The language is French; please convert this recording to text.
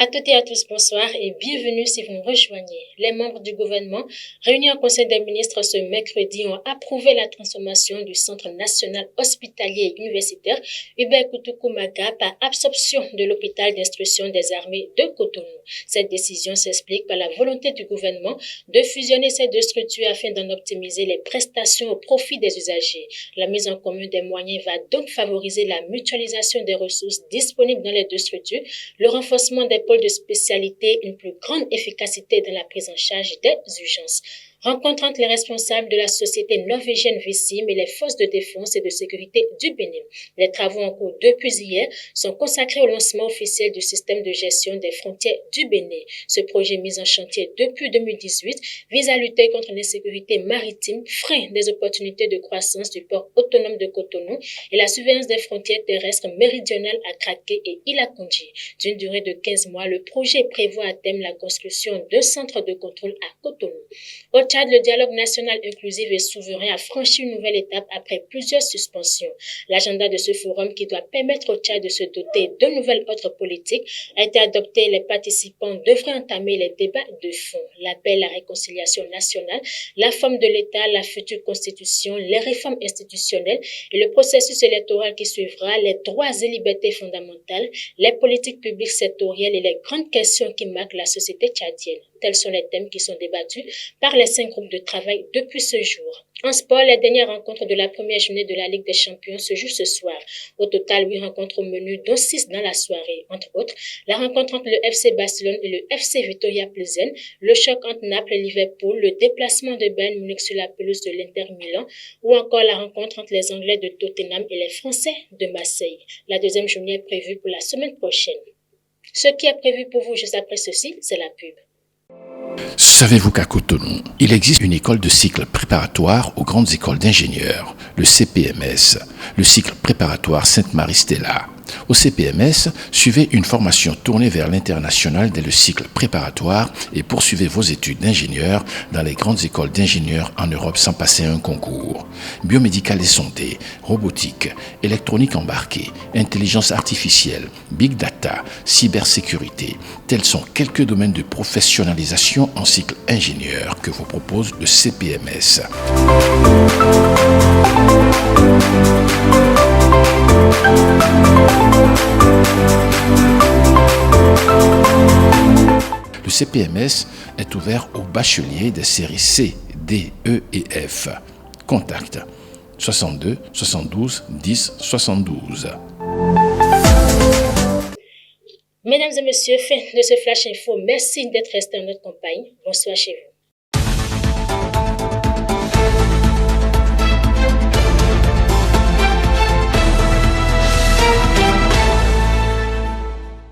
À toutes et à tous, bonsoir et bienvenue si vous nous rejoignez. Les membres du gouvernement réunis en Conseil des ministres ce mercredi ont approuvé la transformation du Centre national hospitalier et universitaire Hubert Koutoukou-Maga par absorption de l'hôpital d'instruction des armées de Cotonou. Cette décision s'explique par la volonté du gouvernement de fusionner ces deux structures afin d'en optimiser les prestations au profit des usagers. La mise en commun des moyens va donc favoriser la mutualisation des ressources disponibles dans les deux structures, le renforcement des pôles de spécialité, une plus grande efficacité dans la prise en charge des urgences. Rencontre entre les responsables de la société norvégienne Vissim et les forces de défense et de sécurité du Bénin. Les travaux en cours depuis hier sont consacrés au lancement officiel du système de gestion des frontières du Bénin. Ce projet mis en chantier depuis 2018 vise à lutter contre l'insécurité maritime, frein des opportunités de croissance du port autonome de Cotonou et la surveillance des frontières terrestres méridionales à Craqué et Ilakoundji. D'une durée de 15 mois, le projet prévoit à terme la construction de centres de contrôle à Cotonou. Au Tchad, le dialogue national inclusif et souverain a franchi une nouvelle étape après plusieurs suspensions. L'agenda de ce forum, qui doit permettre au Tchad de se doter de nouvelles ordres politiques, a été adopté et les participants devraient entamer les débats de fond. L'appel à la réconciliation nationale, la forme de l'État, la future constitution, les réformes institutionnelles et le processus électoral qui suivra, les droits et libertés fondamentales, les politiques publiques sectorielles et les grandes questions qui marquent la société tchadienne. Tels sont les thèmes qui sont débattus par les 5 groupes de travail depuis ce jour. En sport, les dernières rencontres de la première journée de la Ligue des Champions se jouent ce soir. Au total, 8 rencontres au menu, dont 6 dans la soirée. Entre autres, la rencontre entre le FC Barcelone et le FC Vitória Plzen, le choc entre Naples et Liverpool, le déplacement de Bayern Munich sur la pelouse de l'Inter Milan, ou encore la rencontre entre les Anglais de Tottenham et les Français de Marseille. La deuxième journée est prévue pour la semaine prochaine. Ce qui est prévu pour vous juste après ceci, c'est la pub. Savez-vous qu'à Cotonou, il existe une école de cycle préparatoire aux grandes écoles d'ingénieurs, le CPMS, le cycle préparatoire Sainte-Marie-Stella. Au CPMS, suivez une formation tournée vers l'international dès le cycle préparatoire et poursuivez vos études d'ingénieur dans les grandes écoles d'ingénieurs en Europe sans passer un concours. Biomédical et santé, robotique, électronique embarquée, intelligence artificielle, big data, cybersécurité, tels sont quelques domaines de professionnalisation en cycle ingénieur que vous propose le CPMS. Le CPMS est ouvert aux bacheliers des séries C, D, E et F. Contact 62 72 10 72. Mesdames et messieurs, fin de ce Flash Info. Merci d'être restés en notre compagnie. Bonsoir chez vous.